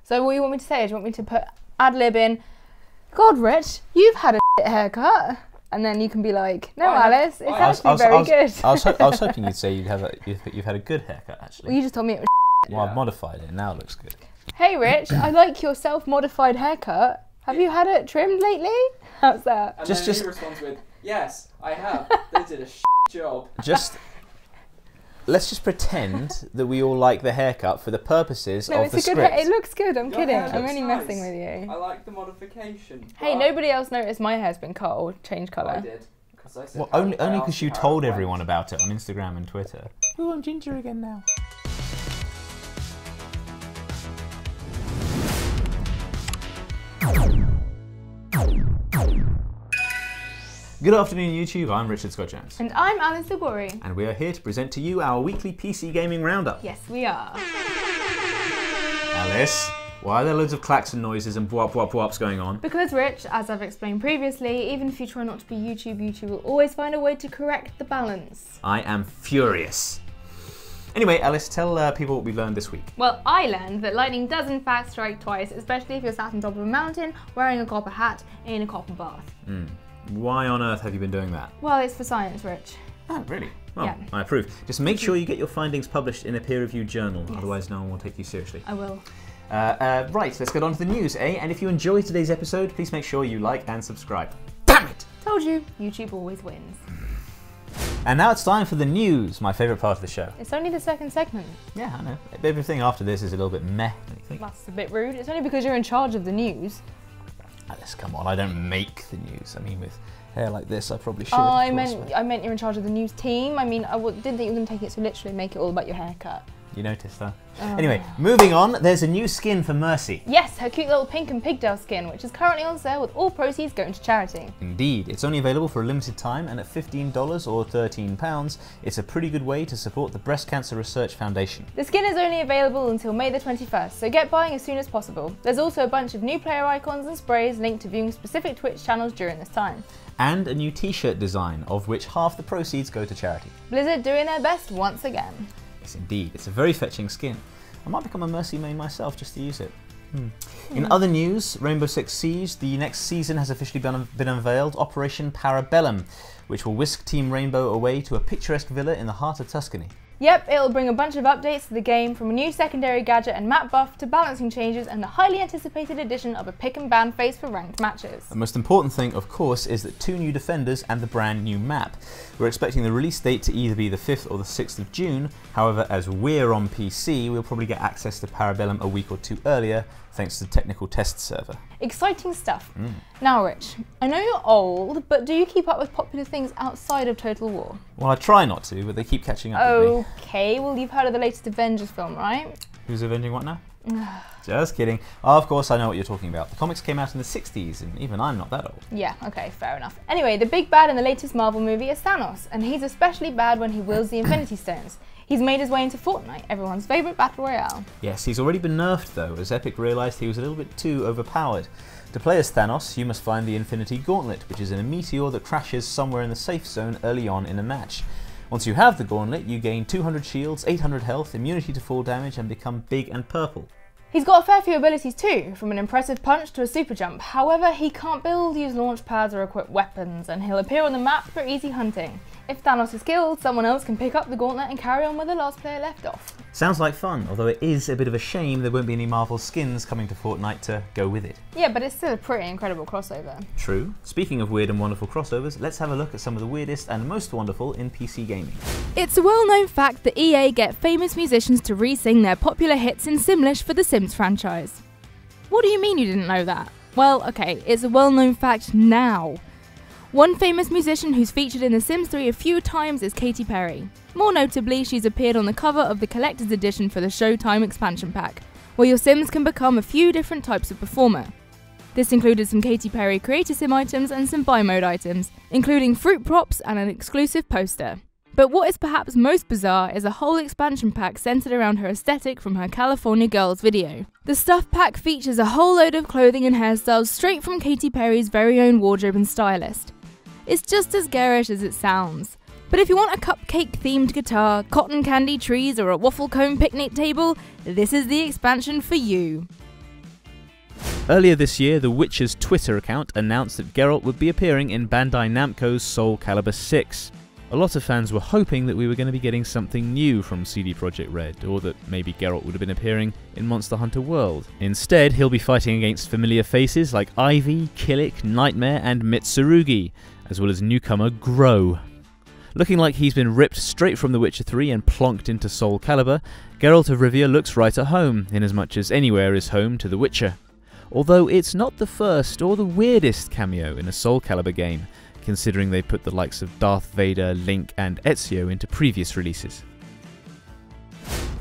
So what you want me to say is you want me to put ad-lib in, God, Rich, you've had a shit haircut. And then you can be like, no, Alice, it's actually very good. I was hoping you'd say you've had a good haircut, actually. Well, you just told me it was shit. Well, I've modified it, and now it looks good. Hey, Rich, I like your self-modified haircut. Have you had it trimmed lately? How's that? And then he responds with, yes, I have. They did a shit job. Let's just pretend that we all like the haircut for the purposes of the script. It looks good, I'm kidding. I'm only messing with you. I like the modification. Hey, nobody else noticed my hair's been cut or changed colour. I did. I said, well, only because you told everyone about it on Instagram and Twitter. Ooh, I'm ginger again now. Good afternoon, YouTube. I'm Richard Scott Jones. And I'm Alice Labori. And we are here to present to you our weekly PC gaming roundup. Yes, we are. Alice, why are there loads of klaxon noises and bwop bwop bwops going on? Because, Rich, as I've explained previously, even if you try not to be YouTube will always find a way to correct the balance. I am furious. Anyway, Alice, tell people what we've learned this week. Well, I learned that lightning does in fact strike twice, especially if you're sat on top of a mountain wearing a copper hat in a copper bath. Why on earth have you been doing that? Well, it's for science, Rich. Oh, really? Well, yeah. I approve. Just make sure you get your findings published in a peer-reviewed journal, yes. Otherwise no one will take you seriously. I will. Right, let's get on to the news, eh? And if you enjoyed today's episode, please make sure you like and subscribe. Damn it! Told you, YouTube always wins. And now it's time for the news, my favourite part of the show. It's only the second segment. Yeah, I know. Everything after this is a little bit meh, don't you think? That's a bit rude. It's only because you're in charge of the news. Alice, come on, I don't make the news. I mean, with hair like this, I probably should. Oh, I meant you're in charge of the news team. I mean, didn't think you were going to take it so literally, make it all about your haircut. You noticed, huh? Anyway, moving on, there's a new skin for Mercy. Yes, her cute little pink and pigtail skin, which is currently on sale with all proceeds going to charity. Indeed. It's only available for a limited time, and at $15 or £13, it's a pretty good way to support the Breast Cancer Research Foundation. The skin is only available until May the 21st, so get buying as soon as possible. There's also a bunch of new player icons and sprays linked to viewing specific Twitch channels during this time. And a new t-shirt design, of which half the proceeds go to charity. Blizzard doing their best once again. Yes, indeed. It's a very fetching skin. I might become a Mercy main myself just to use it. In other news, Rainbow Six Siege, the next season has officially been unveiled, Operation Para Bellum, which will whisk Team Rainbow away to a picturesque villa in the heart of Tuscany. Yep, it'll bring a bunch of updates to the game, from a new secondary gadget and map buff to balancing changes and the highly anticipated addition of a pick and ban phase for ranked matches. The most important thing, of course, is that 2 new defenders and the brand new map. We're expecting the release date to either be the 5th or the 6th of June, however, as we're on PC, we'll probably get access to Para Bellum a week or 2 earlier, thanks to the technical test server. Exciting stuff. Now, Rich, I know you're old, but do you keep up with popular things outside of Total War? Well, I try not to, but they keep catching up with me. Okay, well, you've heard of the latest Avengers film, right? Who's avenging what now? Just kidding. Oh, of course, I know what you're talking about. The comics came out in the 60s, and even I'm not that old. Yeah, okay, fair enough. Anyway, the big bad in the latest Marvel movie is Thanos, and he's especially bad when he wields the Infinity Stones. He's made his way into Fortnite, everyone's favourite battle royale. Yes, he's already been nerfed though, as Epic realised he was a little bit too overpowered. To play as Thanos, you must find the Infinity Gauntlet, which is in a meteor that crashes somewhere in the safe zone early on in a match. Once you have the gauntlet, you gain 200 shields, 800 health, immunity to fall damage, and become big and purple. He's got a fair few abilities too, from an impressive punch to a super jump. However, he can't build, use launch pads or equip weapons, and he'll appear on the map for easy hunting. If Thanos is killed, someone else can pick up the gauntlet and carry on where the last player left off. Sounds like fun, although it is a bit of a shame there won't be any Marvel skins coming to Fortnite to go with it. Yeah, but it's still a pretty incredible crossover. True. Speaking of weird and wonderful crossovers, let's have a look at some of the weirdest and most wonderful in PC gaming. It's a well-known fact that EA get famous musicians to re-sing their popular hits in Simlish for the Sims franchise. What do you mean you didn't know that? Well, okay, it's a well-known fact now. One famous musician who's featured in The Sims 3 a few times is Katy Perry. More notably, she's appeared on the cover of the collector's edition for the Showtime expansion pack, where your Sims can become a few different types of performer. This included some Katy Perry Creator Sim items and some buy mode items, including fruit props and an exclusive poster. But what is perhaps most bizarre is a whole expansion pack centered around her aesthetic from her California Girls video. The stuff pack features a whole load of clothing and hairstyles straight from Katy Perry's very own wardrobe and stylist. It's just as garish as it sounds. But if you want a cupcake-themed guitar, cotton candy trees, or a waffle cone picnic table, this is the expansion for you. Earlier this year, The Witcher's Twitter account announced that Geralt would be appearing in Bandai Namco's Soul Calibur 6. A lot of fans were hoping that we were going to be getting something new from CD Projekt Red, or that maybe Geralt would have been appearing in Monster Hunter World. Instead, he'll be fighting against familiar faces like Ivy, Killick, Nightmare and Mitsurugi, as well as newcomer Grow. Looking like he's been ripped straight from The Witcher 3 and plonked into Soul Calibur, Geralt of Rivia looks right at home, inasmuch as anywhere is home to The Witcher. Although it's not the first or the weirdest cameo in a Soul Calibur game, considering they put the likes of Darth Vader, Link and Ezio into previous releases.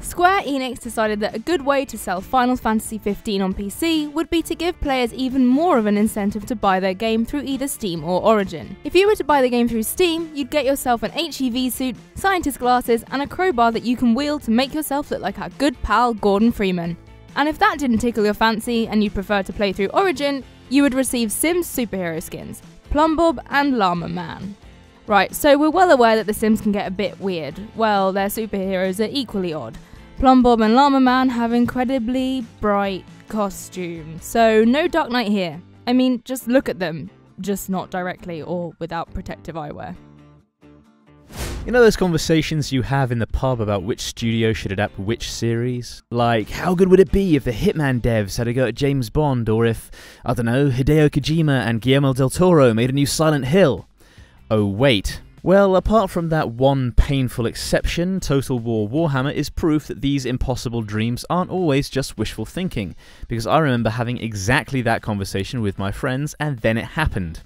Square Enix decided that a good way to sell Final Fantasy XV on PC would be to give players even more of an incentive to buy their game through either Steam or Origin. If you were to buy the game through Steam, you'd get yourself an HEV suit, scientist glasses and a crowbar that you can wield to make yourself look like our good pal Gordon Freeman. And if that didn't tickle your fancy and you'd prefer to play through Origin, you would receive Sims superhero skins, Plumbob and Llama Man. Right, so we're well aware that the Sims can get a bit weird. Well, their superheroes are equally odd. Plumbob and Llama Man have incredibly bright costumes, so no Dark Knight here. I mean, just look at them, just not directly or without protective eyewear. You know those conversations you have in the pub about which studio should adapt which series? Like, how good would it be if the Hitman devs had a go at James Bond, or if, I don't know, Hideo Kojima and Guillermo del Toro made a new Silent Hill? Oh wait. Well, apart from that one painful exception, Total War Warhammer is proof that these impossible dreams aren't always just wishful thinking, because I remember having exactly that conversation with my friends and then it happened.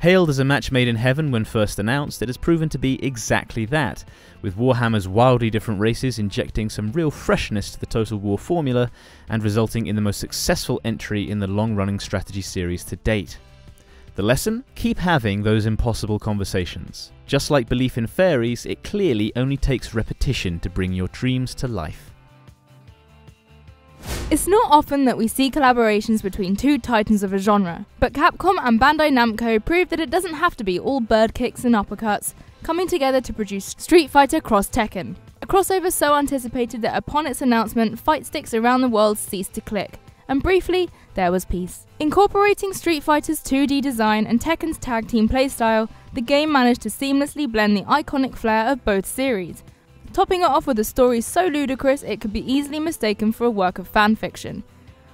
Hailed as a match made in heaven when first announced, it has proven to be exactly that, with Warhammer's wildly different races injecting some real freshness to the Total War formula and resulting in the most successful entry in the long-running strategy series to date. The lesson? Keep having those impossible conversations. Just like belief in fairies, it clearly only takes repetition to bring your dreams to life. It's not often that we see collaborations between two titans of a genre, but Capcom and Bandai Namco proved that it doesn't have to be all bird kicks and uppercuts, coming together to produce Street Fighter Cross Tekken. A crossover so anticipated that upon its announcement, fight sticks around the world ceased to click, and briefly, there was peace. Incorporating Street Fighter's 2D design and Tekken's tag team playstyle, the game managed to seamlessly blend the iconic flair of both series, topping it off with a story so ludicrous it could be easily mistaken for a work of fanfiction.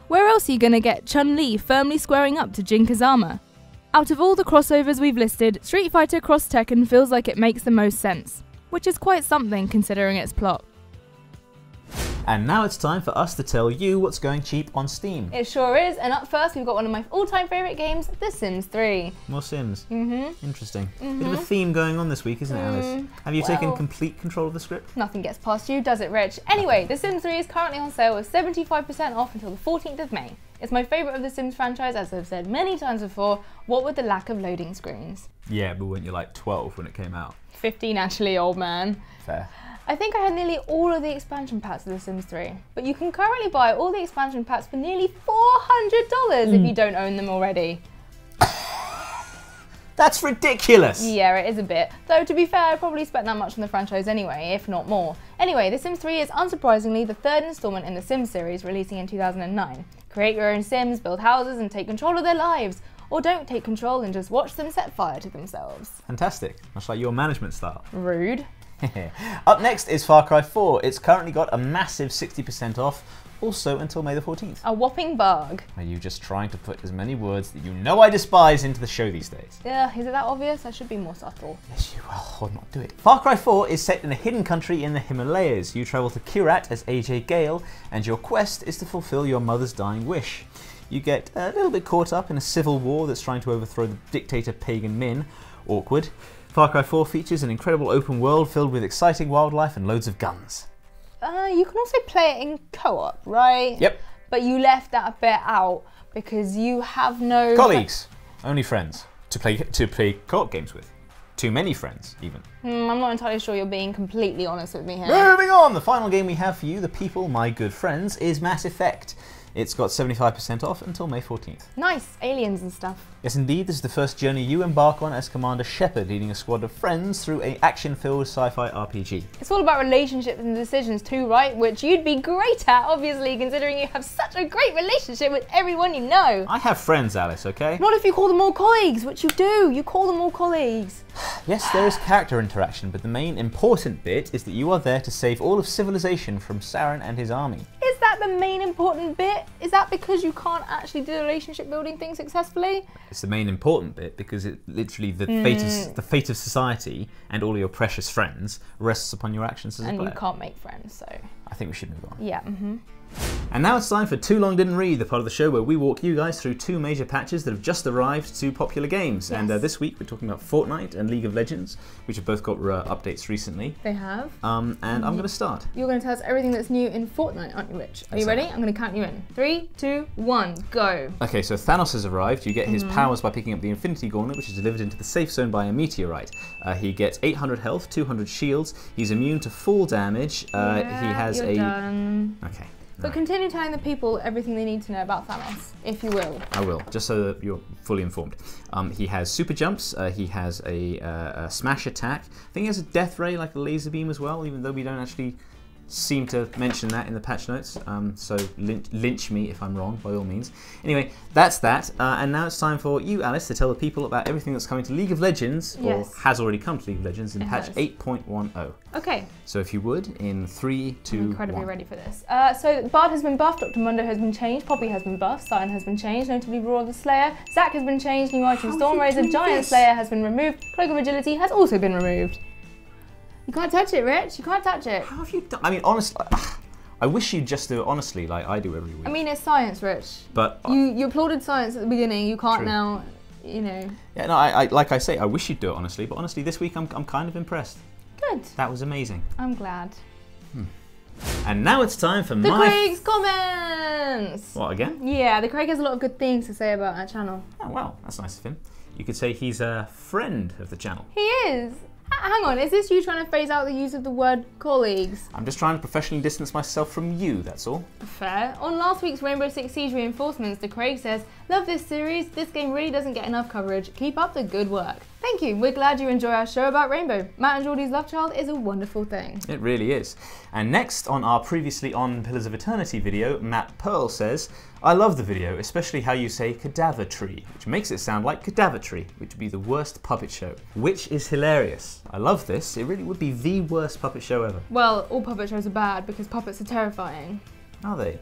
Where else are you gonna get Chun-Li firmly squaring up to Jin Kazama? Out of all the crossovers we've listed, Street Fighter Cross Tekken feels like it makes the most sense, which is quite something considering its plot. And now it's time for us to tell you what's going cheap on Steam. It sure is, and up first we've got one of my all-time favourite games, The Sims 3. More Sims. Interesting. Bit of a theme going on this week, isn't it, Alice? Have you taken complete control of the script? Nothing gets past you, does it, Rich? Anyway, The Sims 3 is currently on sale with 75% off until the 14th of May. It's my favourite of the Sims franchise, as I've said many times before, what with the lack of loading screens. Yeah, but weren't you like 12 when it came out? 15 actually, old man. Fair. I think I had nearly all of the expansion packs of The Sims 3, but you can currently buy all the expansion packs for nearly $400 if you don't own them already. That's ridiculous! Yeah, it is a bit. Though, to be fair, I probably spent that much on the franchise anyway, if not more. Anyway, The Sims 3 is unsurprisingly the third installment in the Sims series, releasing in 2009. Create your own Sims, build houses, and take control of their lives. Or don't take control and just watch them set fire to themselves. Fantastic. Much like your management style. Rude. Up next is Far Cry 4. It's currently got a massive 60% off, also until May the 14th. A whopping bug. Are you just trying to put as many words that you know I despise into the show these days? Yeah, is it that obvious? I should be more subtle. Yes, you will, or not do it. Far Cry 4 is set in a hidden country in the Himalayas. You travel to Kyrat as AJ Gale, and your quest is to fulfill your mother's dying wish. You get a little bit caught up in a civil war that's trying to overthrow the dictator Pagan Min. Awkward. Far Cry 4 features an incredible open world filled with exciting wildlife and loads of guns. You can also play it in co-op, right? Yep. But you left that bit out because you have no... Colleagues. Only friends. To play co-op games with. Too many friends, even. I'm not entirely sure you're being completely honest with me here. Moving on! The final game we have for you, the people, my good friends, is Mass Effect. It's got 75% off until May 14th. Nice, aliens and stuff. Yes, indeed, this is the first journey you embark on as Commander Shepard, leading a squad of friends through an action-filled sci-fi RPG. It's all about relationships and decisions too, right? Which you'd be great at, obviously, considering you have such a great relationship with everyone you know. I have friends, Alice, okay? Not if you call them all colleagues, which you do. You call them all colleagues. Yes, there is character interaction, but the main important bit is that you are there to save all of civilization from Saren and his army. Is that the main important bit? Is that because you can't actually do the relationship building thing successfully? It's the main important bit because it literally the fate of society and all your precious friends rests upon your actions as a player. And you can't make friends, so... I think we should move on. Yeah, And now it's time for Too Long Didn't Read, the part of the show where we walk you guys through 2 major patches that have just arrived to popular games. Yes. And this week we're talking about Fortnite and League of Legends, which have both got updates recently. They have. And I'm going to start. You're going to tell us everything that's new in Fortnite, aren't you, Rich? Are you That's ready? right. I'm going to count you in. 3, 2, 1, go. Okay, so Thanos has arrived. You get his powers by picking up the Infinity Gauntlet, which is delivered into the safe zone by a meteorite. He gets 800 health, 200 shields. He's immune to fall damage. He has you're done. Okay. But continue telling the people everything they need to know about Thanos, if you will. I will, just so that you're fully informed. He has super jumps, he has a smash attack. I think he has a death ray, like a laser beam as well, even though we don't actually seem to mention that in the patch notes. So lynch me if I'm wrong, by all means. Anyway, that's that. And now it's time for you, Alice, to tell the people about everything that's coming to League of Legends, or has already come to League of Legends in patch 8.10. Okay. So if you would, in 3, 2, 1. I'm incredibly ready for this. So Bard has been buffed, Dr. Mundo has been changed, Poppy has been buffed, Sion has been changed, notably Roar of the Slayer, Zac has been changed, new item Storm Razor, Giant Slayer has been removed, Cloak of Agility has also been removed. You can't touch it, Rich. You can't touch it. How have you done? I mean, honestly, I wish you'd just do it honestly, like I do every week. I mean, it's science, Rich. But you applauded science at the beginning. You can't now, you know. Yeah, no. I like I say, I wish you'd do it honestly. But honestly, this week I'm kind of impressed. Good. That was amazing. I'm glad. And now it's time for The Craig's comments. What again? Yeah, the Craig has a lot of good things to say about our channel. Oh well, that's nice of him. You could say he's a friend of the channel. He is. Hang on, is this you trying to phase out the use of the word colleagues? I'm just trying to professionally distance myself from you, that's all. Fair. On last week's Rainbow Six Siege reinforcements, the Craig says, "Love this series, this game really doesn't get enough coverage. Keep up the good work." Thank you, we're glad you enjoy our show about Rainbow. Matt and Geordie's love child is a wonderful thing. It really is. And next on our previously on Pillars of Eternity video, Matt Pearl says, "I love the video, especially how you say cadaver tree, which makes it sound like cadaver tree, which would be the worst puppet show, which is hilarious. I love this, it really would be the worst puppet show ever." Well, all puppet shows are bad because puppets are terrifying. Are they?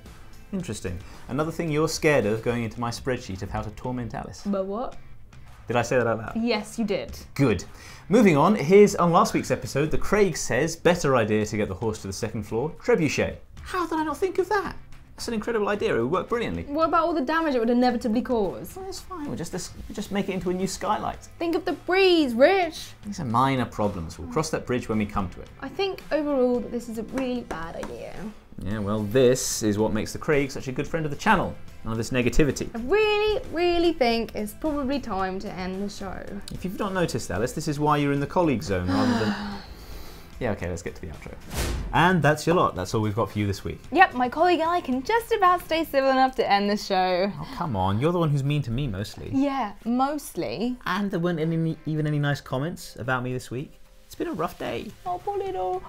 Interesting. Another thing you're scared of going into my spreadsheet of how to torment Alice. But what? Did I say that out loud? Yes, you did. Good. Moving on, here's on last week's episode, the Craig says, better idea to get the horse to the second floor, trebuchet. How did I not think of that? That's an incredible idea, it would work brilliantly. What about all the damage it would inevitably cause? Well, that's fine, we'll just make it into a new skylight. Think of the breeze, Rich! These are minor problems, we'll cross that bridge when we come to it. I think overall that this is a really bad idea. Yeah, well, this is what makes the Craig such a good friend of the channel. None of this negativity. I really think it's probably time to end the show. If you've not noticed, Alice, this is why you're in the colleague zone rather than... Yeah, okay, let's get to the outro. And that's your lot. That's all we've got for you this week. Yep, my colleague and I can just about stay civil enough to end the show. Oh, come on. You're the one who's mean to me mostly. Yeah, mostly. And there weren't even any nice comments about me this week. It's been a rough day. Oh, poor little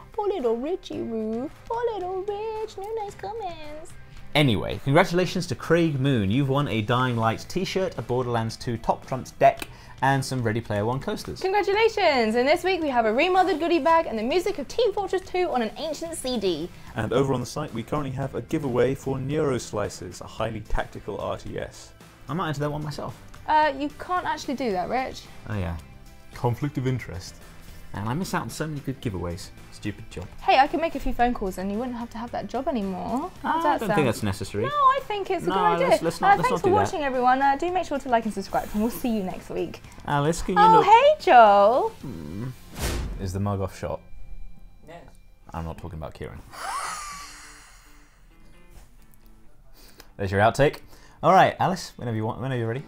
Richie Roo. Poor little Rich. No nice comments. Anyway, congratulations to Craig Moon. You've won a Dying Light t-shirt, a Borderlands 2 Top Trumps deck, and some Ready Player One coasters. Congratulations! And this week we have a remothered goodie bag and the music of Team Fortress 2 on an ancient CD. And over on the site we currently have a giveaway for Neuroslices, a highly tactical RTS. I might enter that one myself. You can't actually do that, Rich. Oh yeah. Conflict of interest. And I miss out on so many good giveaways. Stupid job. Hey, I could make a few phone calls and you wouldn't have to have that job anymore. How does that I don't sound? think that's necessary. No, I think it's a good idea. Let's not Thanks for do watching, everyone. Do make sure to like and subscribe, and we'll see you next week. Alice, can you Oh, hey, Joel. Is the mug off shot? Yes. I'm not talking about Kieran. There's your outtake. All right, Alice, whenever you're ready.